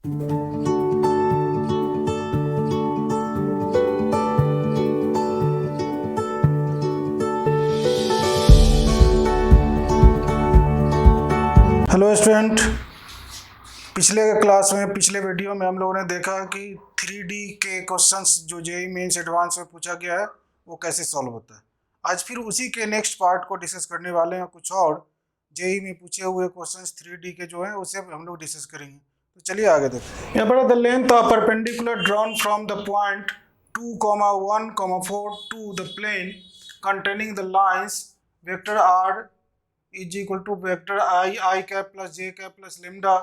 Hello student, पिछले video में हम लोगों ने देखा कि 3D के क्वेश्चंस जो जेईई मेंस एडवांस में पूछा गया है वो कैसे सॉल्व होता है। आज फिर उसी के नेक्स्ट पार्ट को डिस्कस करने वाले हैं। कुछ और जेईई में पूछे हुए क्वेश्चंस 3D के जो हैं उसे हम लोग डिस्कस करेंगे। तो चलिए आगे देखते हैं। यहाँ पर the length of perpendicular drawn from the point 2,1,4 to the plane containing the lines vector r is equal to vector I cap plus j cap plus lambda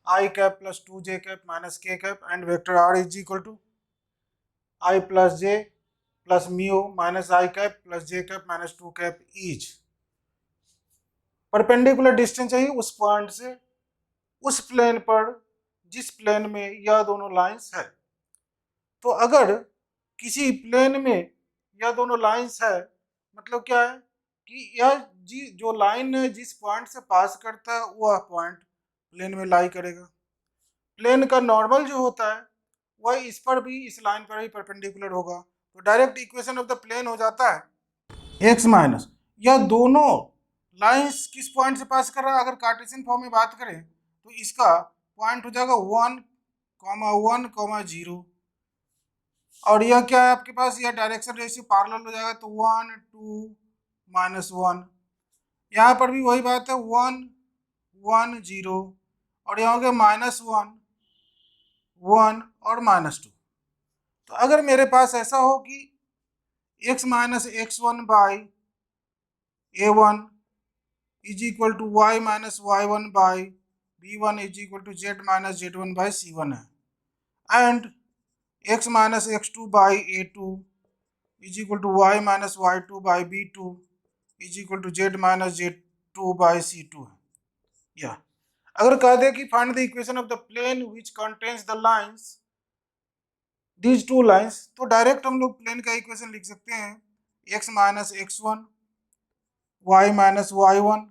I cap plus 2j cap minus k cap and vector r is equal to I plus j plus mu minus I cap plus j cap minus 2 cap each। Perpendicular distance चाहिए उस point से उस plane पर जिस plane में यह दोनों lines है। तो अगर किसी प्लेन में यह दोनों लाइंस है मतलब क्या है कि यह जो लाइन है जिस पॉइंट से पास करता है वह पॉइंट प्लेन में लाई करेगा। प्लेन का नॉर्मल जो होता है वह इस पर भी इस लाइन पर ही परपेंडिकुलर होगा। तो direct equation of the plane हो जाता है एक्स माइनस यह दोनों लाइंस किस पॉइंट से पास कर रहा है। अगर कार्टेशियन फॉर्म में बात करें तो इसका पॉइंट हो जाएगा 1,1,0 और यह क्या है आपके पास, यह डायरेक्शन रेशियो पैरेलल हो जाएगा तो 1 2 -1। यहाँ पर भी वही बात है 1 1 0 और यहाँ हो गया -1 1 और -2। तो अगर मेरे पास ऐसा हो कि x minus x1 by a1 is equal to y minus y1 by b1 is equal to z minus z1 by c1 है and x minus x2 by a2 is equal to y minus y2 by b2 is equal to z minus z2 by c2 है। या अगर कह दे कि find the equation of the plane which contains the lines these two lines, तो direct हम लोग plane का इक्वेशन लिख सकते हैं x minus x1 y minus y1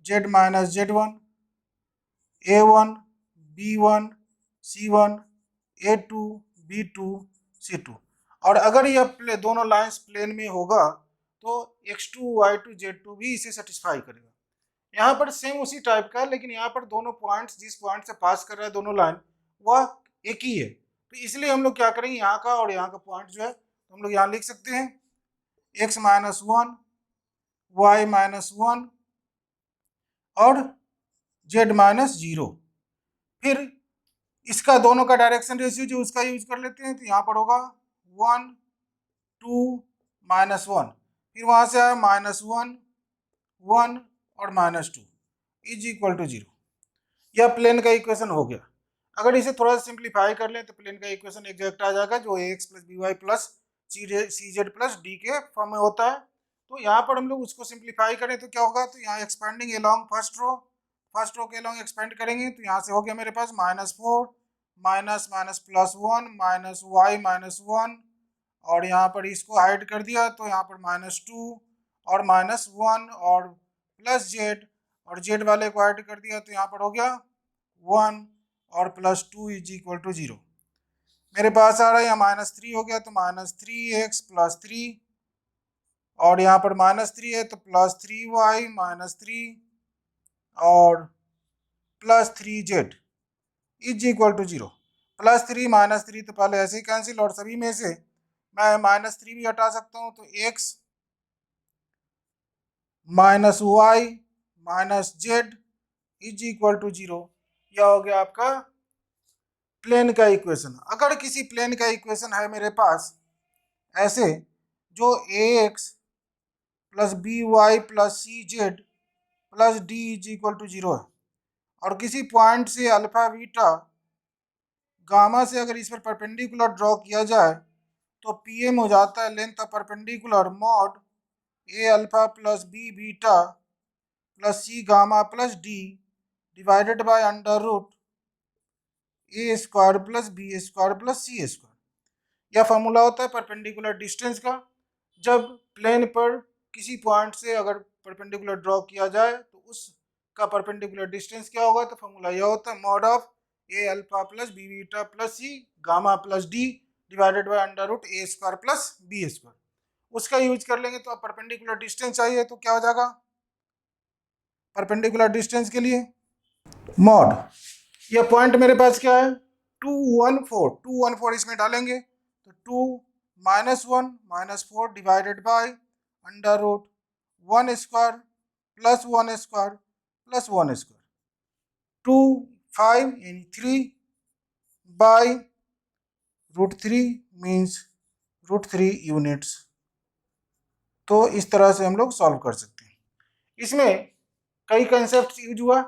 z minus z1 a1 b1 c1 a2 b2 c2। और अगर यह दोनों लाइंस प्लेन में होगा तो x2 y2 z2 भी इसे सेटिस्फाई करेगा। यहाँ पर सेम उसी टाइप का है लेकिन यहाँ पर दोनों पॉइंट्स जिस पॉइंट से पास कर रहा है दोनों लाइन वह एक ही है। तो इसलिए हम लोग क्या करेंगे, यहाँ का और यहाँ का पॉइंट जो है तो हम लोग यहाँ लिख सकते हैं x माइनस 1 y माइनस 1 और z माइनस 0। फिर इसका दोनों का डायरेक्शन रेशियो जो उसका यूज कर लेते हैं तो यहाँ पर होगा 1 2 -1 फिर वहाँ से आया -1 1 और -2 इज इक्वल टू 0। यह प्लेन का इक्वेशन हो गया। अगर इसे थोड़ा सा सिंप्लीफाई कर लें तो प्लेन का इक्वेशन एग्जैक्ट आ जाएगा जो ax plus B Y plus सी जेड प्लस डी के फॉर्म में होता है। तो यहाँ पर हम लोग उसको सिंप्लीफाई करें तो क्या होगा, तो यहाँ एक्सपेंडिंग अलोंग फर्स्ट रो के अलोंग एक्सपेंड करेंगे तो यहाँ से हो गया मेरे पास -4 minus minus plus 1 minus y minus 1 और यहाँ पर इसको हाइड कर दिया तो यहाँ पर -2 और -1 और प्लस जेड और जेड वाले को ऐड कर दिया तो यहाँ पर हो गया 1 और +2 इज इक्वल टू 0। मेरे पास आ रहा है यहाँ -3 हो गया तो -3x प्लस 3 और यहाँ पर -3 है तो +3y -3 और +3z इज इक्वल टू 0। +3 -3 तो पहले ऐसे ही कैंसिल और सभी में से मैं -3 भी हटा सकता हूँ तो x minus y minus z is equal to 0। यह हो गया आपका प्लेन का इक्वेशन। अगर किसी प्लेन का इक्वेशन है मेरे पास ऐसे जो ax plus B Y plus C Z plus d is equal to 0 है और किसी पॉइंट से अल्फा बीटा गामा से अगर इस पर परपेंडिकुलर ड्रॉ किया जाए तो पीएम हो जाता है length of perpendicular mod a alpha plus b beta plus c gamma plus d divided by under root A square plus B square plus C square. यह फॉर्मूला होता है परपेंडिकुलर डिस्टेंस का। जब प्लेन पर किसी पॉइंट से अगर perpendicular draw किया जाए तो उसका परपेंडिकुलर डिस्टेंस क्या होगा, तो फॉर्मूला यह होता है mod of a alpha plus b beta plus c gamma plus d divided by under root A square plus B square, उसका यूज कर लेंगे। तो अब परपेंडिकुलर डिस्टेंस चाहिए, तो क्या हो जाएगा परपेंडिकुलर डिस्टेंस के लिए मॉड, ये पॉइंट मेरे पास क्या है 214 इसमें डालेंगे तो 2 -1 -4 divided by under root 1 square plus 1 square plus 1 square 2 5 यानी 3 बाय √3 मीन्स √3 यूनिट्स। तो इस तरह से हम लोग सॉल्व कर सकते हैं। इसमें कई कंसेप्ट यूज हुआ,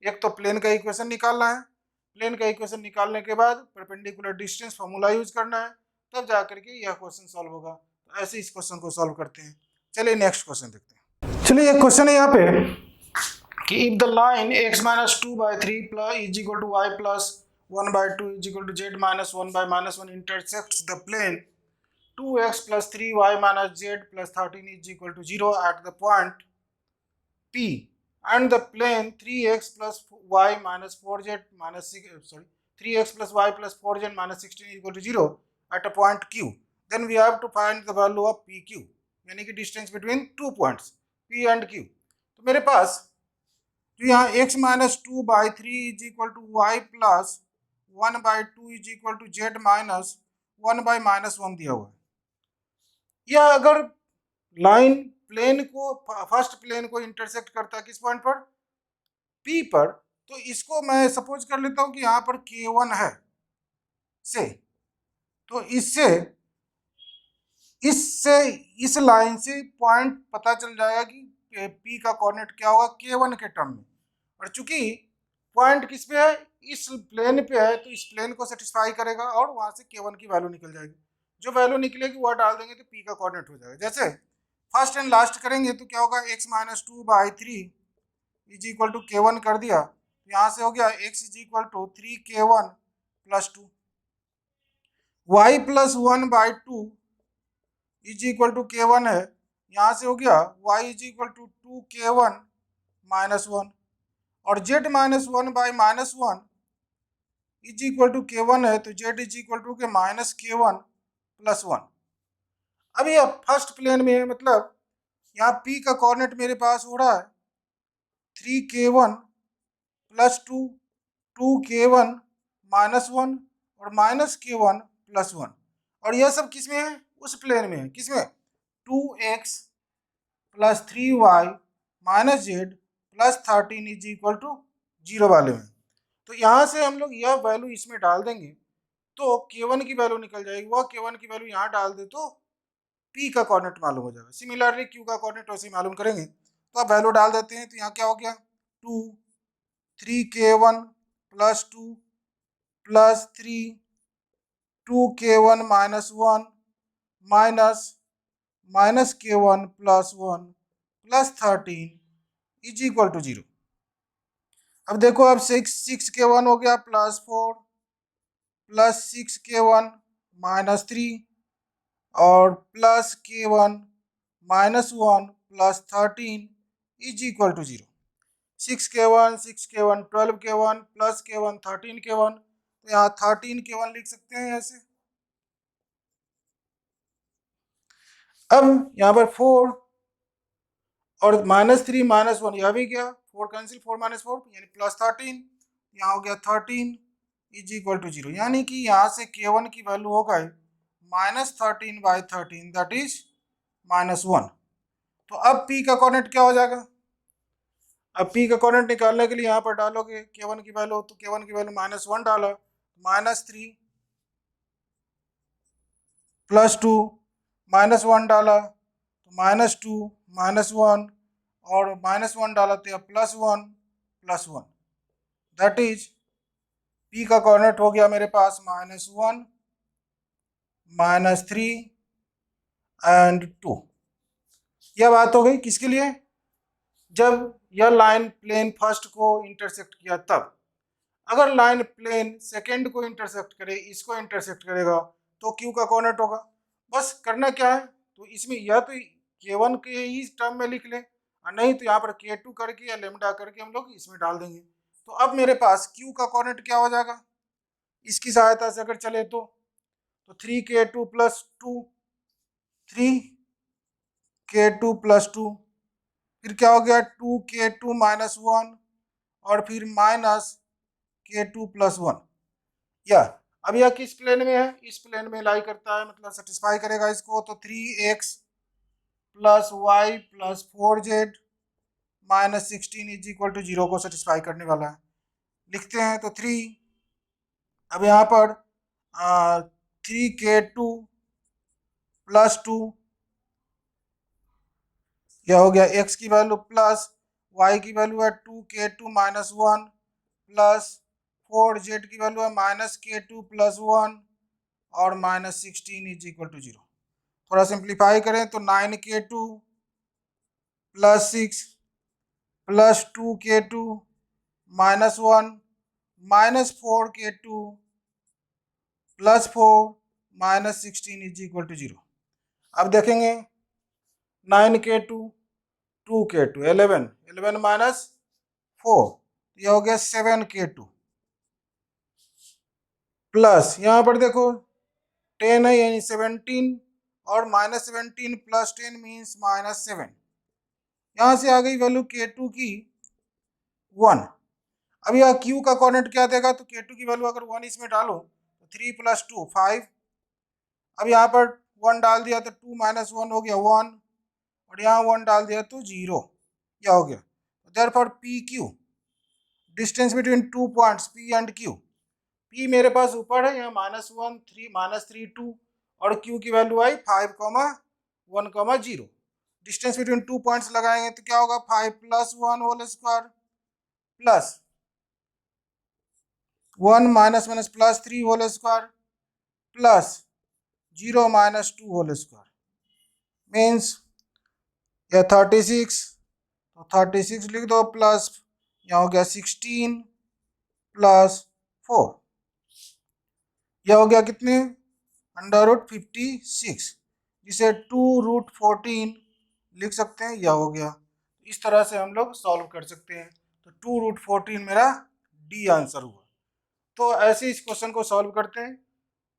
एक तो प्लेन का इक्वेशन निकालना है, प्लेन का इक्वेशन निकालने के बाद परपेंडिकुलर डिस्टेंस फॉर्मूला यूज करना है, तब जाकर के यह क्वेश्चन सॉल्व होगा। तो ऐसे इस क्वेश्चन को सॉल्व करते हैं। चलिए नेक्स्ट क्वेश्चन देखते हैं। चलिए एक क्वेश्चन है यहाँ पे कि if the line x-2/3 plus is equal to y plus 1/2 is equal to z minus 1/-1 intersects the plane 2x plus 3y minus z plus 13 is equal to 0 at the point P, and the plane 3x plus y minus 4z minus 3x plus y plus 4z minus 16 is equal to 0 at a point Q, then we have to find the value of PQ, यानी कि distance between two points P and Q। तो मेरे पास जो यहाँ x-2/3 is equal to y plus 1/2 is equal to z minus 1/-1 दिया हुआ है। या अगर लाइन प्लेन को फर्स्ट प्लेन को इंटरसेक्ट करता है किस पॉइंट पर P पर, तो इसको मैं सपोज कर लेता हूं कि यहाँ पर K1 है से, तो इससे इस लाइन से पॉइंट पता चल जाएगा कि P का कोऑर्डिनेट क्या होगा K1 के टर्म में। और चूंकि पॉइंट किस पे है इस प्लेन पे है, तो इस प्लेन को सेटिस्फाई करेगा और वहां से K1 की वैल्यू निकल जाएगी। जो वैल्यू निकलेगी वह डाल देंगे तो P का कोऑर्डिनेट हो जाएगा। जैसे फर्स्ट एंड लास्ट करेंगे तो क्या होगा x-2/3 is equal to K1 कर दिया, तो यहाँ से हो गया x is equal to 3K1 plus 2, y plus 1/2 is equal to K1 है, यहाँ से हो गया y is equal to 2K1 minus 1, और z minus 1/-1 is equal to K1 है, तो z is equal to K minus K1 plus 1। अब ये फर्स्ट प्लेन में है, मतलब यहाँ P का कोऑर्डिनेट मेरे पास हो रहा है 3K1 प्लस 2, 2K1 माइनस 1 और माइनस K1 प्लस 1, और यह सब किस में है उस प्लेन में है, किसमें 2x plus 3y minus z plus 13 is equal to 0 वाले में। तो यहाँ से हम लोग यह वैल्यू इसमें डाल देंगे तो K1 की वैल्यू निकल जाएगी, वह K1 की वैल्यू यहाँ डाल दे तो P का कोऑर्डिनेट मालूम हो जाएगा। सिमिलरली Q का कोऑर्डिनेट वैसे ही मालूम करेंगे। तो अब वैल्यू डाल देते हैं, तो यहाँ क्या हो गया 2 3K1 plus 2 plus 3 2K1 minus 1 minus K1 plus 1 plus 13 is equal to 0। अब देखो अब 6K1 हो गया प्लस 4 प्लस 6K1 माइनस 3 और plus K1 minus 1 plus 13 is equal to 0। 6K1 12K1 plus K1 13K1, तो यहाँ 13K1 लिख सकते हैं ऐसे। अब यहाँ पर 4 और माइनस 3 माइनस 1 यह भी गया, 4 कैंसिल 4 माइनस 4 यानी प्लस 13, यहाँ हो गया 13 इज इक्वल टू 0, यानी कि यहाँ से K1 की वैल्यू हो गई -13/13 दैट इज -1। तो अब P का कोऑर्डिनेट क्या हो जाएगा, अब P का कोऑर्डिनेट निकालने के लिए यहाँ पर डालोगे K1 की वैल्यू, तो K1 की वैल्यू -1 डाला, -3 प्लस 2 -1 डाला तो -2 -1 और -1 डाला तो +1 +1 दैट इज P का कोऑर्डिनेट हो गया मेरे पास -1 -3 एंड 2। यह बात हो गई किसके लिए, जब यह लाइन प्लेन फर्स्ट को इंटरसेक्ट किया तब। अगर लाइन प्लेन सेकंड को इंटरसेक्ट करे, इसको इंटरसेक्ट करेगा, तो Q का कोऑर्डिनेट होगा। बस करना क्या है, तो इसमें या तो K1 के ही टर्म में लिख लें, और नहीं तो यहाँ पर K2 करके या लेमडा करके हम लोग इसमें डाल देंगे। तो अब मेरे पास Q का कोऑर्डिनेट क्या हो जाएगा, इसकी सहायता से अगर चले तो 3k2 प्लस 2, 3k2 प्लस 2, फिर क्या हो गया 2k2 माइनस 1, और फिर माइनस k2 प्लस 1। या अब यह किस प्लेन में है, इस प्लेन में लाई करता है, मतलब सेटिस्फाई करेगा इसको। तो 3x plus y plus 4z minus 16 is equal to 0 को सेटिस्फाई करने वाला है। लिखते हैं तो 3, अब यहाँ पर 3k2 प्लस 2, यह हो गया x की वैल्यू प्लस y की वैल्यू है 2k2 माइनस 1 प्लस 4z की वैल्यू है माइनस k2 प्लस 1 और माइनस 16 इज इक्वल टू 0। थोड़ा सिंप्लीफाई करें तो 9k2 plus 6 plus 2k2 minus 1 minus 4k2 plus 4 minus 16 is equal to 0। अब देखेंगे 9k2 2k2 11 माइनस 4, यह हो गया 7k2 प्लस यहाँ पर देखो 10 है यानी 17 और माइनस 17 प्लस 10 मीन्स माइनस 7। यहाँ से आ गई वैल्यू k2 की 1। अब यह q का कोऑर्डिनेट क्या देगा, तो k2 की वैल्यू अगर 1 इसमें डालो तो 3 प्लस 2 5। अब यहाँ पर 1 डाल दिया तो 2 माइनस 1 हो गया 1, और यहाँ 1 डाल दिया तो 0, क्या हो गया। Therefore P Q, distance between two points P and Q, P मेरे पास ऊपर है, यहाँ माइनस 1 3 माइनस 3 2, और Q की वैल्यू आई 5,1,0। डिस्टेंस बिटवीन टू पॉइंट्स लगाएंगे तो क्या होगा 5 plus 1 whole square plus 1 minus minus plus 3 whole square plus 0 minus 2 whole square means यह 36, तो 36 लिख दो प्लस यहाँ हो गया 16 प्लस 4, यह हो गया कितने √56, जिसे 2√14 लिख सकते हैं, यह हो गया। इस तरह से हम लोग सॉल्व कर सकते हैं। तो 2√14 मेरा डी आंसर हुआ। तो ऐसे इस क्वेश्चन को सॉल्व करते हैं।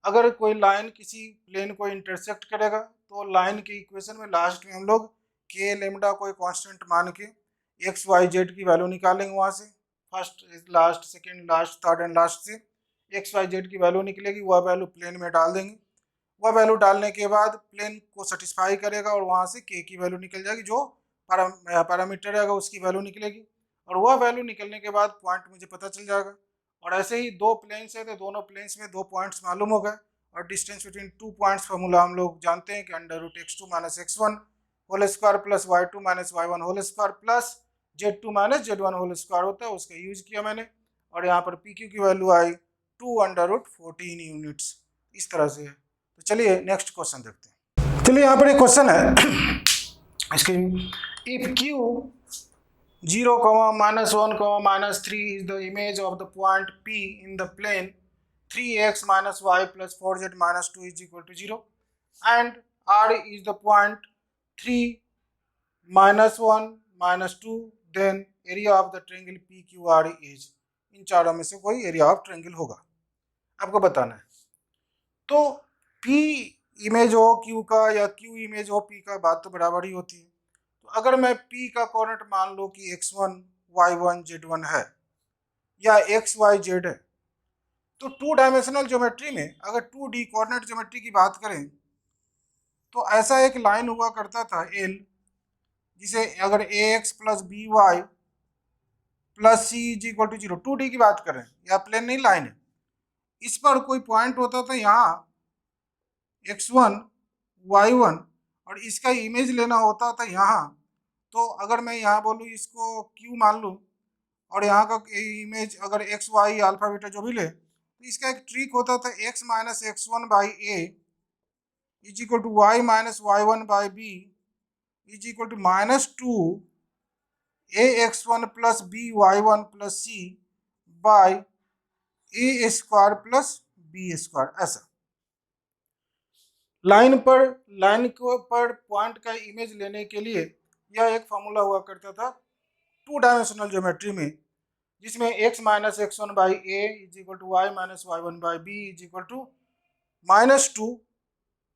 अगर कोई लाइन किसी प्लेन को इंटरसेक्ट करेगा तो लाइन के इक्वेशन में लास्ट में हम लोग के लेमडा कोई कांस्टेंट मान के एक्स वाई जेड की वैल्यू निकालेंगे। वहाँ से first last second last third and last से एक्स वाई जेड की वैल्यू निकलेगी, वह वैल्यू प्लेन में डाल देंगे। वह वैल्यू डालने के बाद प्लेन को सेटिस्फाई करेगा और वहाँ से के की वैल्यू निकल जाएगी, जो पैरामीटर रहेगा उसकी वैल्यू निकलेगी, और वह वैल्यू निकलने के बाद पॉइंट मुझे पता चल जाएगा। और ऐसे ही दो प्लेन्स है तो दोनों प्लेन्स में दो पॉइंट्स मालूम हो गए, और distance between two points formula हम लोग जानते हैं कि √x2 minus x1 whole square plus y2 minus y1 whole square plus z2 minus z1 whole square होता है, उसका यूज किया मैंने। और यहाँ पर पी क्यू की वैल्यू आई 2√14 यूनिट्स। इस तरह से है। तो चलिए नेक्स्ट क्वेश्चन देखते हैं। चलिए यहाँ पर एक क्वेश्चन है इसके, if Q 0, -1, -3 is the image of the point P in the plane 3x minus y plus 4z minus 2 is equal to 0, and R is the point 3, -1, -2, then area of the triangle PQR is, इन चारों में से कोई area of triangle होगा, आपको बताना है। तो P image हो Q का या Q इमेज हो P का, बात तो बराबर ही होती है। तो अगर मैं P का कोऑर्डिनेट मान लो कि x1 y1 z1 है या x y z है, तो टू डायमेंशनल ज्योमेट्री में अगर 2D कोऑर्डिनेट ज्योमेट्री की बात करें तो ऐसा एक लाइन हुआ करता था L, जिसे अगर ax plus B Y plus c is equal to 0, 2D की बात करें या प्लेन नहीं लाइन है, इस पर कोई पॉइंट होता था यहाँ x1 y1 और इसका इमेज लेना होता था यहाँ। तो अगर मैं यहाँ बोलूँ इसको Q मान लूँ और यहाँ का इमेज अगर एक्स वाई अल्फा बीटा जो भी ले, तो इसका एक ट्रिक होता था x minus x1 by a is equal to y minus y1 by b is equal to -2 ax1 plus by1 plus c by a square plus B square. ऐसा line पर पॉइंट का इमेज लेने के लिए यह एक फॉर्मूला हुआ करता था टू डायमेंशनल ज्योमेट्री में, जिसमें x minus x one by a is equal to y minus y one by b is equal to -2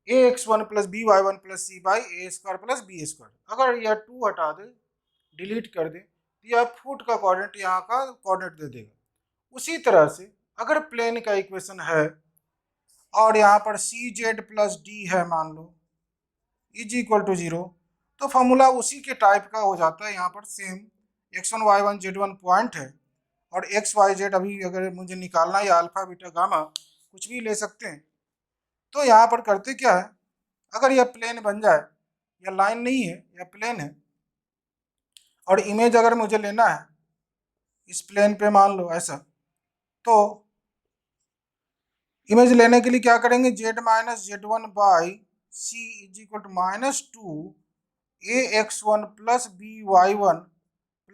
a x one plus B y one plus c by a square plus B square. अगर यह 2 हटा दे, delete कर दे, तो यह foot का coordinate यहाँ का coordinate दे देगा। उसी तरह से अगर प्लेन का इक्वेशन है और यहाँ पर सी जेड प्लस डी है मान लो इज इक्वल टू 0, तो फॉर्मूला उसी के टाइप का हो जाता है। यहाँ पर same x1 y1 z1 point है और x y z अभी अगर मुझे निकालना है या अल्फा बीटा गामा कुछ भी ले सकते हैं। तो यहाँ पर करते क्या है, अगर यह प्लेन बन जाए, यह लाइन नहीं है यह प्लेन है, और इमेज अगर मुझे लेना है इस प्लेन पे मान लो ऐसा, तो इमेज लेने के लिए क्या करेंगे, z minus z one by c is equal to -2 a x one plus B y one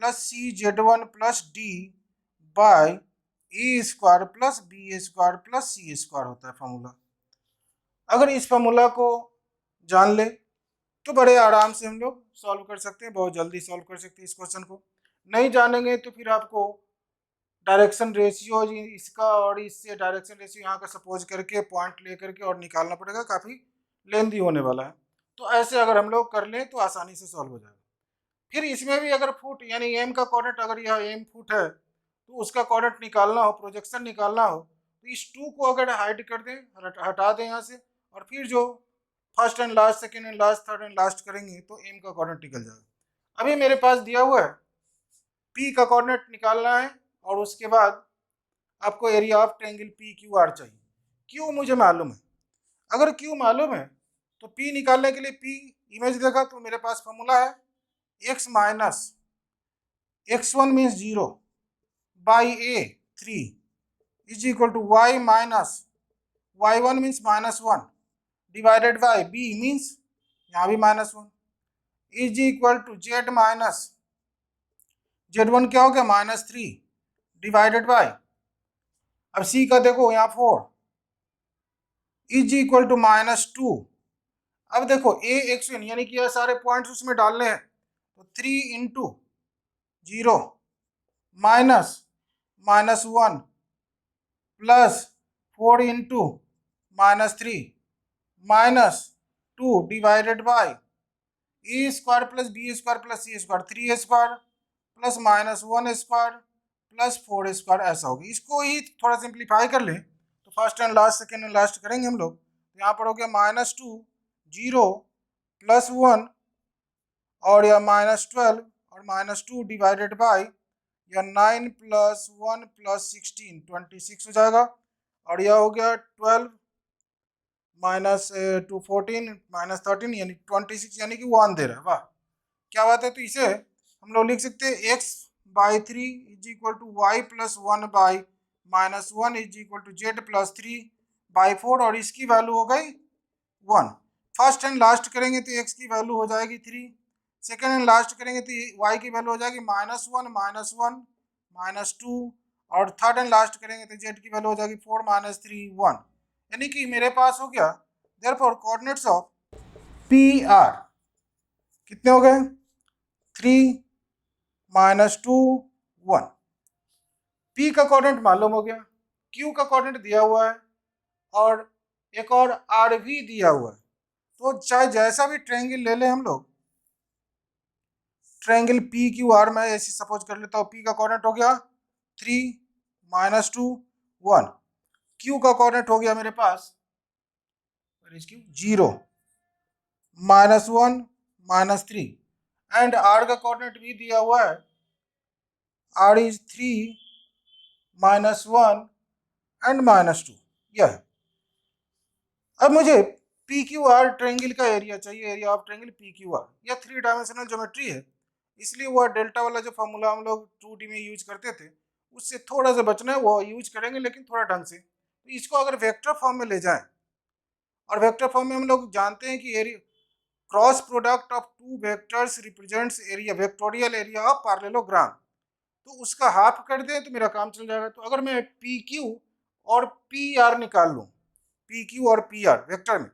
plus C z one plus d by a square plus B square plus C square होता है formula. अगर इस formula को जान ले तो बड़े आराम से हम लोग सॉल्व कर सकते हैं, बहुत जल्दी सॉल्व कर सकते हैं इस क्वेश्चन को। नहीं जानेंगे तो फिर आपको डायरेक्शन रेशियो इसका और इससे डायरेक्शन रेशियो यहाँ का सपोज करके पॉइंट ले करके और निकालना पड़ेगा, काफ़ी लेंदी होने वाला है। तो ऐसे अगर हम लोग कर लें तो आसानी से सॉल्व हो जाएगा। फिर इसमें भी अगर फुट यानी एम का कोऑर्डिनेट, अगर यह एम फुट है तो उसका कोऑर्डिनेट निकालना हो, प्रोजेक्शन निकालना हो, तो इस 2 को अगर हाइड कर दें, हटा दें यहाँ से, और फिर जो first and last, second and last, third and last करेंगे तो एम का कोऑर्डिनेट निकल जाएगा। अभी मेरे पास दिया हुआ है पी का कोऑर्डिनेट निकालना है और उसके बाद आपको area of triangle P Q are चाहिए। क्यू मुझे मालूम है, अगर क्यू मालूम है तो पी निकालने के लिए पी इमेज देखा तो मेरे पास फॉर्मूला है x minus x one means 0 by a 3 is equal to y minus y one means -1 divided by b means यहाँ भी -1 is equal to z minus z one क्या हो गया -3 डिवाइडेड बाई, अब सी का देखो यहाँ 4 इज इक्वल टू -2। अब देखो ए एक्स वन यानी कि यह सारे पॉइंट्स उसमें डालने हैं, तो 3 into 0 minus -1 plus 4 into -3 -2 divided by a square plus B square plus C square, 3 square plus -1 square plus 4 square ऐसा होगा। इसको ही थोड़ा सिंप्लीफाई कर लें तो first and last, second and last करेंगे हम लोग, तो यहाँ पर हो गया -2 0 प्लस 1 और यह -12 और -2 डिवाइडेड बाई यह 9 प्लस 1 प्लस 16 26 हो जाएगा, और यह हो गया 12 माइनस 2 14 -13 यानी 26 यानी कि 1 दे रहा है। वाह क्या बात है। तो इसे हम लोग लिख सकते हैं x by 3 is equal to y plus 1 by -1 is equal to z plus 3 by 4, और इसकी वैल्यू हो गई 1। फर्स्ट एंड लास्ट करेंगे तो x की वैल्यू हो जाएगी 3, सेकेंड एंड लास्ट करेंगे तो y की वैल्यू हो जाएगी -1 -2, और थर्ड एंड लास्ट करेंगे तो z की वैल्यू हो जाएगी 4 -3 1, यानी कि मेरे पास हो गया therefore coordinates of P R कितने हो गए 3 -2 1। पी का कोऑर्डिनेट मालूम हो गया, क्यू का कोऑर्डिनेट दिया हुआ है और एक और आर भी दिया हुआ है। तो चाहे जैसा भी ट्रायंगल ले लें हम लोग, ट्रायंगल पी क्यू आर में ऐसे सपोज कर लेता हूँ, पी का कोऑर्डिनेट हो गया 3 -2 1, क्यू का कोऑर्डिनेट हो गया मेरे पास 0 -1 -3, एंड आर का कोऑर्डिनेट भी दिया हुआ है, आर इज 3 -1 एंड -2 यह है। अब मुझे पी क्यू आर ट्रायंगल का एरिया चाहिए, area of triangle P Q are. यह 3 डायमेंशनल ज्योमेट्री है, इसलिए वह डेल्टा वाला जो फॉर्मूला हम लोग 2D में यूज करते थे उससे थोड़ा सा बचना है, वो यूज करेंगे लेकिन थोड़ा ढंग से। तो इसको अगर वेक्टर फॉर्म में ले जाएं, और वेक्टर फॉर्म में हम लोग जानते हैं कि area cross product of 2 vectors represents area vectorial area of parallelogram, तो उसका हाफ कर दें तो मेरा काम चल जाएगा। तो अगर मैं पी क्यू और पी आर निकाल लूँ, पी क्यू और पी आर वेक्टर में,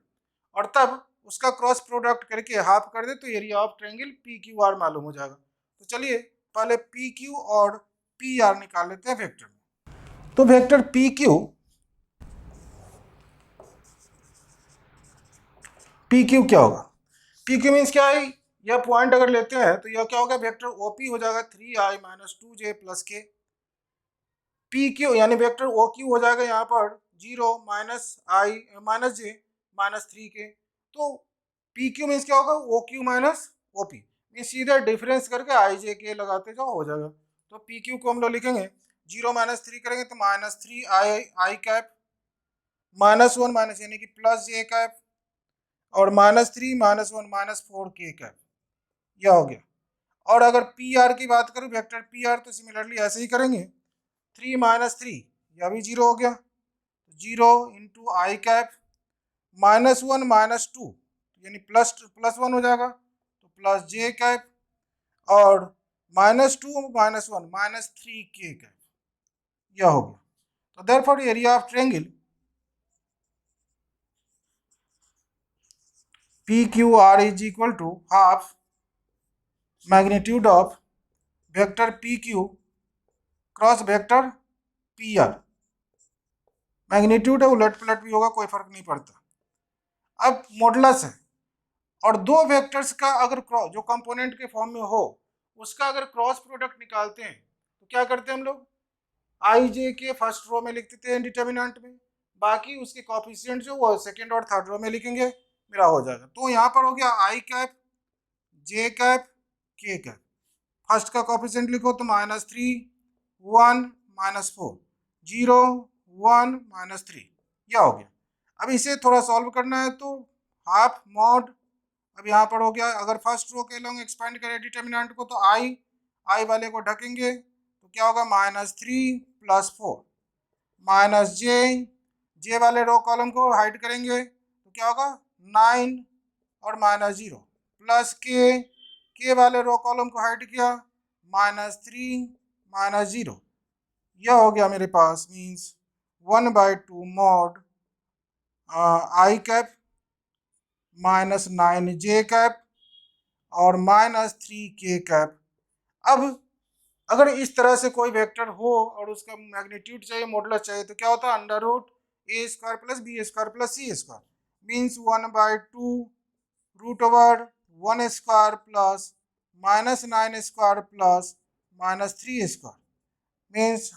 और तब उसका क्रॉस प्रोडक्ट करके हाफ कर दे तो area of triangle P Q are मालूम हो जाएगा। तो चलिए पहले पी क्यू और पी आर निकाल लेते हैं वेक्टर में। तो vector P Q, P Q क्या होगा? पी क्यू मीन्स क्या है, यह पॉइंट अगर लेते हैं तो यह क्या होगा, वेक्टर ओपी हो जाएगा 3i minus 2j plus k. P Q यानी वेक्टर ओ क्यू हो जाएगा यहाँ पर 0 minus i minus j minus 3k। तो पी क्यू मीन्स क्या होगा, O Q minus O P, means सीधे डिफरेंस करके आई जे के लगाते जाओ हो जाएगा। तो पी क्यू को हम लोग लिखेंगे 0 माइनस 3 करेंगे तो माइनस 3 आई कैप माइनस 1 माइनस यानी कि प्लस जे कैप और minus 3 minus 1 minus 4k cap, यह हो गया। और अगर पी आर की बात करूँ वेक्टर पी आर तो सिमिलरली ऐसे ही करेंगे 3 माइनस 3 यह भी 0 हो गया, 0 into i cap minus 1 minus 2 यानी प्लस 1 हो जाएगा तो प्लस जे कैप और minus 2 minus 1 minus 3k cap, यह हो गया। तो therefore area of triangle P Q R is equal to half magnitude of vector P Q cross vector P R. Magnitude है, उलट पलट भी होगा, कोई फर्क नहीं पड़ता। अब मॉडुलस है और दो वेक्टर्स का अगर क्रॉस जो कंपोनेंट के फॉर्म में हो उसका अगर क्रॉस प्रोडक्ट निकालते हैं तो क्या करते हैं हम लोग, आई जे के फर्स्ट रो में लिख देते हैं डिटर्मिनेंट में, बाकी उसके कॉफिशिएंट जो वो सेकंड और थर्ड रो में लिखेंगे, मेरा हो जाएगा। तो यहाँ पर हो गया आई कैप जे कैप के कैप, फर्स्ट का कॉफिशिएंट लिखो तो माइनस 3 1 माइनस 4 0 1 माइनस 3, यह हो गया। अब इसे थोड़ा सॉल्व करना है तो हाफ मॉड, अब यहाँ पर हो गया, अगर फर्स्ट रो के लॉन्ग एक्सपेंड करें डिटर्मिनेंट को तो आई वाले को ढकेंगे तो क्या होगा माइनस 3 प्लस 4 माइनस जे वाले रो कॉलम को हाइड करेंगे तो क्या होगा 9 और माइनस 0 प्लस के वाले रो कॉलम को हाइड किया माइनस 3 माइनस 0, यह हो गया मेरे पास means 1/2 mod I cap minus 9j cap और माइनस 3k कैप। अब अगर इस तरह से कोई वेक्टर हो और उसका मैग्नीट्यूड चाहिए मॉडुलस चाहिए तो क्या होता है, अंडर रूट ए square plus B square plus सी square means 1/2 root over 1 square plus minus 9 square plus minus 3 square means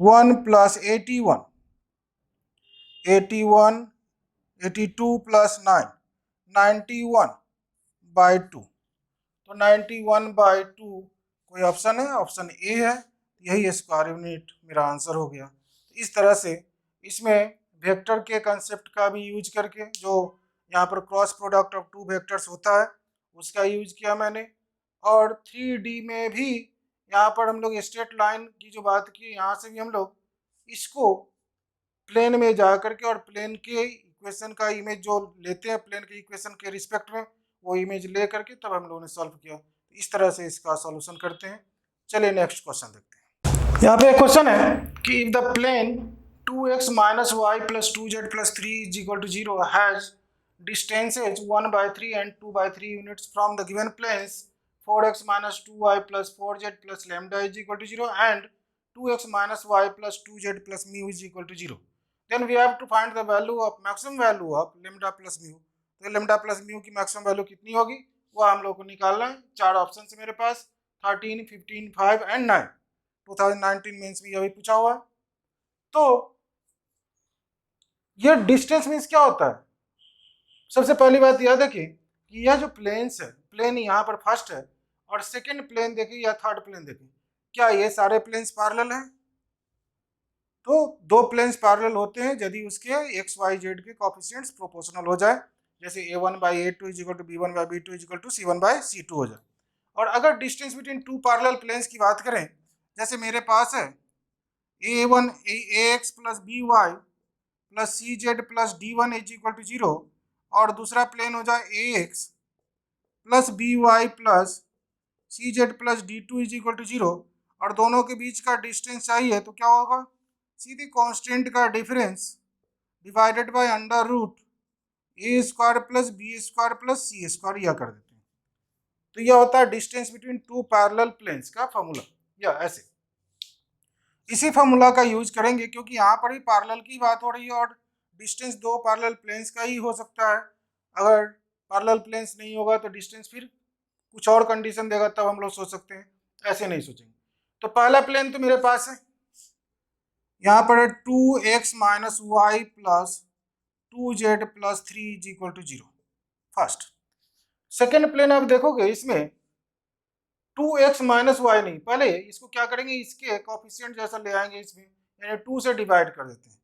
1 plus 81 82 plus 9 91/2, तो 91/2 कोई ऑप्शन है, ऑप्शन ए है, यही स्क्वायर यूनिट मेरा आंसर हो गया। इस तरह से इसमें वेक्टर के कंसेप्ट का भी यूज करके जो यहाँ पर cross product of two vectors होता है उसका यूज किया मैंने, और 3D में भी यहाँ पर हम लोग स्ट्रेट लाइन की जो बात की यहाँ से भी हम लोग इसको प्लेन में जा करके और प्लेन के इक्वेशन का इमेज जो लेते हैं प्लेन के इक्वेशन के रिस्पेक्ट में वो इमेज ले करके तब हम लोगों ने सॉल्व किया। इस तरह से इसका सॉल्यूशन करते हैं। चलिए नेक्स्ट क्वेश्चन देखते हैं। यहाँ पे एक क्वेश्चन है कि if the plane 2x minus y plus 2z plus 3 is equal to 0 has distances 1/3 and 2/3 units from the given planes 4x minus 2y plus 4z plus lambda is equal to 0 and 2x minus y plus 2z plus mu is equal to 0, then we have to find the value of maximum value of lambda plus mu। तो lambda plus mu की maximum value कितनी होगी वो हम लोग को निकालना है। चार ऑप्शन है मेरे पास 13 15 5 एंड 9। 2019 मेंस में अभी पूछा हुआ है। तो ये डिस्टेंस मीन्स क्या होता है, सबसे पहली बात याद रखिए कि यह जो प्लेन्स है, प्लेन यहाँ पर फर्स्ट है और सेकंड प्लेन देखिए या थर्ड प्लेन देखिए, क्या ये सारे प्लेन्स पैरेलल हैं? तो दो प्लेन्स पैरेलल होते हैं यदि उसके एक्स वाई जेड के कोएफिशिएंट्स प्रोपोर्शनल हो जाए, जैसे a1/a2 is equal to b1/b2 is equal to c1/c2 हो जाए। और अगर distance between two parallel planes की बात करें, जैसे मेरे पास है a1 ax plus by plus cz plus d1 is equal to 0 और दूसरा प्लेन हो जाए ax plus by plus cz plus d2 is equal to 0 और दोनों के बीच का डिस्टेंस चाहिए तो क्या होगा, सीधे कांस्टेंट का difference divided by under root A square plus B square plus C square यह कर देते हैं। तो यह होता है distance between two parallel planes का फॉर्मूला। या ऐसे। इसी फॉर्मूला का यूज करेंगे क्योंकि यहाँ पर भी पैरेलल की बात हो रही है और डिस्टेंस दो पैरेलल प्लेन्स का ही हो सकता है। अगर पैरेलल प्लेन्स नहीं होगा तो डिस्टेंस फिर कुछ और कंडीशन देगा, तब हम लोग सोच सकते हैं, ऐसे नहीं सोचेंगे। तो पहला प्लेन तो मेरे पास है, यहाँ पर है 2x minus y plus 2z plus 3 is equal to 0, first. Second plane आप देखोगे इसमें 2x माइनस वाई नहीं, पहले इसको क्या करेंगे, इसके कोफिशिएंट जैसा ले आएंगे इसमें, यानी 2 से डिवाइड कर देते हैं,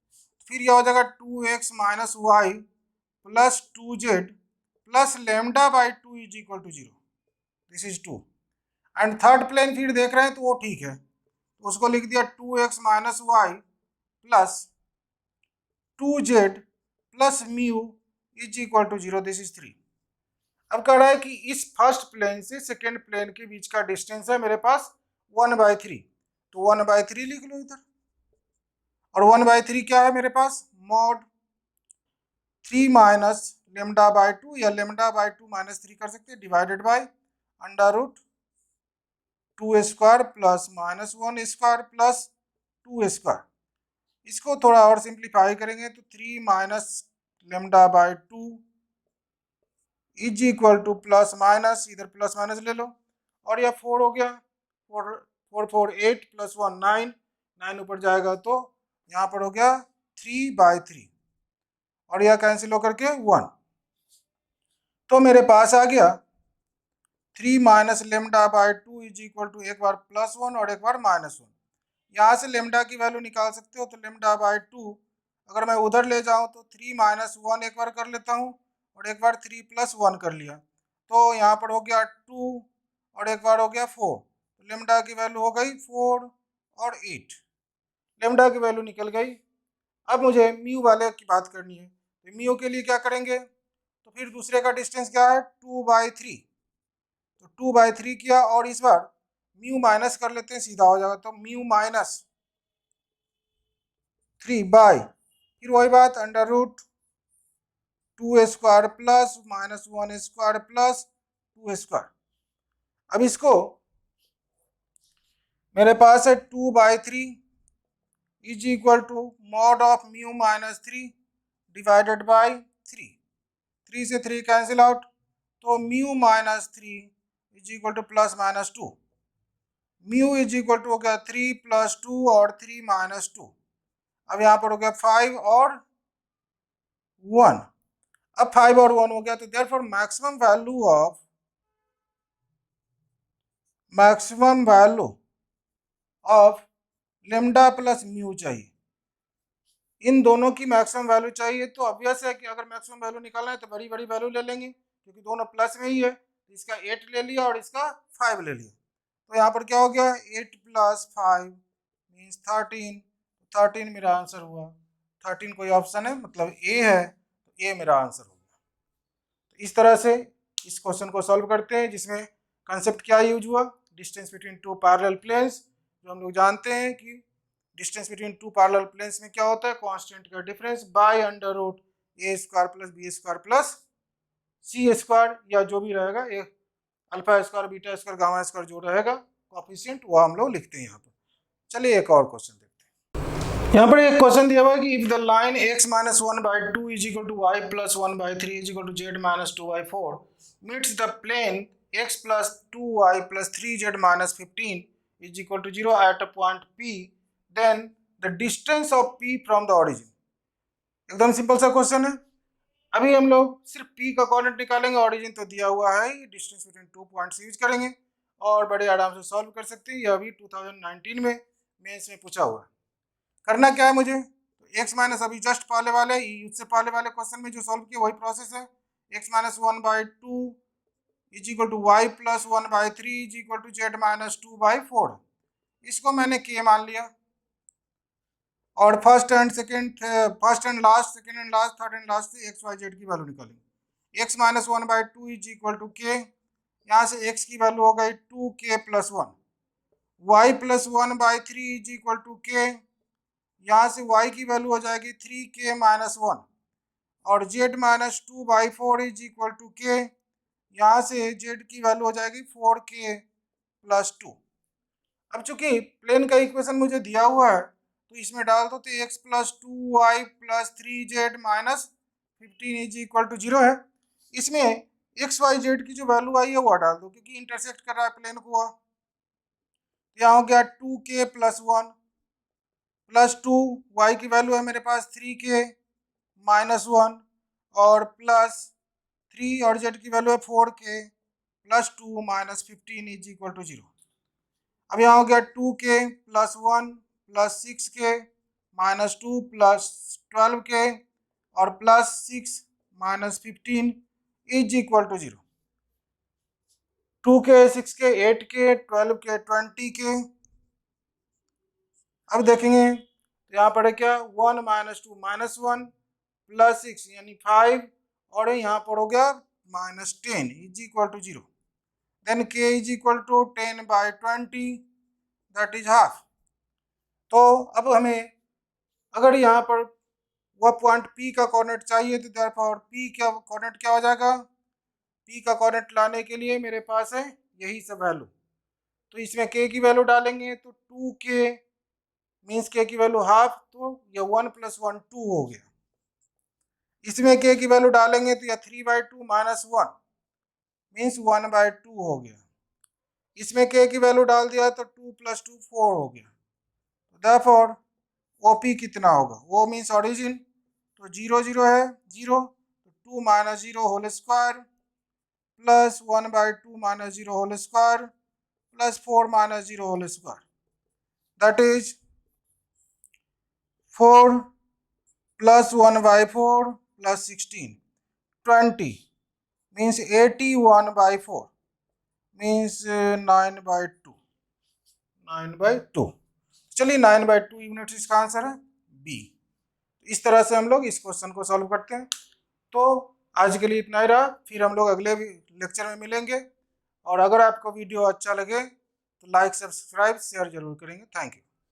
फिर यह हो जाएगा 2x minus y plus 2z plus lambda by 2 is equal to 0, this is 2। And third plane फिर देख रहे हैं तो वो ठीक है, तो उसको लिख दिया 2x minus y plus 2z plus mu is equal to 0, this is 3। अब कह रहा है कि इस फर्स्ट प्लेन से सेकेंड प्लेन के बीच का डिस्टेंस है मेरे पास 1/3, तो 1/3 लिख लो इधर। और 1/3 क्या है मेरे पास, मॉड 3 माइनस लेमडा बाई 2 या लेमडा बाई 2 माइनस 3 कर सकते हैं, divided by under root 2 square plus minus 1 square plus 2 square. इसको थोड़ा और सिंप्लीफाई करेंगे तो 3 minus lambda by 2 is equal to plus minus, इधर प्लस माइनस ले लो, और यह 4 हो गया, 4 प्लस 1 9, 9 ऊपर जाएगा तो यहाँ पर हो गया 3/3, और यह कैंसिल होकर के 1। तो मेरे पास आ गया 3 minus lambda by 2 is equal to एक बार प्लस 1 और एक बार माइनस 1। यहाँ से लेमडा की वैल्यू निकाल सकते हो, तो लेमडा बाई 2 अगर मैं उधर ले जाऊँ तो 3 माइनस 1 एक बार कर लेता हूँ और एक बार 3 प्लस 1 कर लिया, तो यहाँ पर हो गया 2 और एक बार हो गया 4, तो लेमडा की वैल्यू हो गई 4 और 8, लेमडा की वैल्यू निकल गई। अब मुझे म्यू वाले की बात करनी है, तो म्यू के लिए क्या करेंगे, तो फिर दूसरे का डिस्टेंस क्या है 2/3, तो 2/3 किया और इस बार म्यू माइनस कर लेते हैं, सीधा हो जाएगा, तो म्यू माइनस 3 बाई, फिर वही बात under root 2 square plus minus 1 square plus 2 square. अब इसको मेरे पास है 2/3 is equal to mod of mu minus 3 divided by 3, 3 से 3 कैंसिल आउट, तो mu minus 3 is equal to plus minus 2, mu is equal to हो गया 3 प्लस 2 और 3 माइनस 2, अब यहाँ पर हो गया 5 और 1। अब 5 और 1 हो गया, तो therefore maximum value of lambda plus mu चाहिए, इन दोनों की मैक्सिमम वैल्यू चाहिए। तो ऑब्वियस है कि अगर मैक्सिमम वैल्यू निकालना है तो बड़ी बड़ी वैल्यू ले लेंगे, क्योंकि दोनों प्लस में ही है, तो इसका 8 ले लिया और इसका 5 ले लिया, तो यहाँ पर क्या हो गया 8 प्लस 5 मीन्स 13, 13 मेरा आंसर हुआ। 13 कोई ऑप्शन है, मतलब ए है, तो ए मेरा आंसर हो गया। तो इस तरह से इस क्वेश्चन को सॉल्व करते हैं, जिसमें कंसेप्ट क्या यूज हुआ, distance between two parallel planes, जो हम लोग जानते हैं कि distance between two parallel planes में क्या होता है, कांस्टेंट का difference by under root A square plus B square plus C square, या जो भी रहेगा A alpha square beta square gamma square जो रहेगा कोफिशिएंट, वो हम लोग लिखते हैं यहाँ पर। चलिए एक और क्वेश्चन देखते हैं। यहाँ पर एक क्वेश्चन दिया हुआ है कि if the line x minus 1/2 is equal to y plus 1/3 is equal to z minus 2/4 meets the plane x plus 2y plus 3z minus 15 is equal to 0 at a point p, then the distance of p from the origin. एकदम simple सा question है। अभी हम लोग सिर्फ p का coordinate निकालेंगे, origin तो दिया हुआ है, डिस्टेंस बिटवीन 2 पॉइंट्स यूज करेंगे और बड़े आराम से सॉल्व कर सकते हैं। यह अभी 2019 में मेंस में पूछा हुआ है। करना क्या है मुझे, तो x माइनस अभी जस्ट पहले वाले उससे पहले वाले क्वेश्चन में जो सॉल्व किया वही प्रोसेस है, x minus 1/2 is equal to y plus 1/3 is equal to z minus 2/4, इसको मैंने k मान लिया, और first and last, second and last, third and last से एक्स वाई जेड की वैल्यू निकालेंगे। x minus 1/2 is equal to k, यहाँ से x की वैल्यू हो गई 2k plus 1, y plus 1/3 is equal to k, यहाँ से y की वैल्यू हो जाएगी 3k माइनस 1, और z minus 2/4 is equal to k, यहाँ से z की वैल्यू हो जाएगी 4k प्लस 2। अब चूंकि प्लेन का इक्वेशन मुझे दिया हुआ है तो इसमें डाल दो, तो x plus 2y plus 3z minus 15 is equal to 0 है। इसमें एक्स वाई जेड की जो वैल्यू आई है वो डाल दो, क्योंकि इंटरसेक्ट कर रहा है प्लेन को। यहाँ हो गया 2k प्लस 1 प्लस 2, वाई की वैल्यू है मेरे पास 3k माइनस 1, और प्लस 3 और जेड की वैल्यू है 4k plus 2 minus 15 is equal to 0। अब यहाँ हो गया 2k plus 1 plus 6k minus 2 plus 12k और plus 6 minus 15 is equal to 0। 2k 6k 8k 12k 20k। अब देखेंगे तो यहाँ पर क्या 1 माइनस 2 माइनस 1 प्लस 6 यानी 5, और यहाँ पर हो गया minus 10 is equal to 0। Then k is equal to 10 by 20 that is half. तो अब हमें अगर यहाँ पर वह पॉइंट P का कोऑर्डिनेट चाहिए तो देयरफॉर P का कोऑर्डिनेट क्या हो जाएगा, P का कोऑर्डिनेट लाने के लिए मेरे पास है यही सब वैल्यू। तो इसमें k की वैल्यू डालेंगे तो 2k मीन्स k की वैल्यू हाफ, तो यह 1 प्लस 1 2 हो गया। इसमें k की वैल्यू डालेंगे तो यह 3/2 माइनस 1 मीन्स 1/2 हो गया। इसमें k की वैल्यू डाल दिया तो 2 प्लस 2 4 हो गया। देयरफॉर OP कितना होगा, वो मीन्स ओरिजिन, तो 0 0 है 0, तो 2 minus 0 whole square plus 1/2 minus 0 whole square plus 4 minus 0 whole square, that is 4 plus 1/4 plus 16 20 means 81/4 means 9/2। चलिए 9/2 यूनिट्स इसका आंसर है बी। इस तरह से हम लोग इस क्वेश्चन को सॉल्व करते हैं। तो आज के लिए इतना ही रहा, फिर हम लोग अगले लेक्चर में मिलेंगे। और अगर आपको वीडियो अच्छा लगे तो लाइक सब्सक्राइब शेयर जरूर करेंगे। Thank you.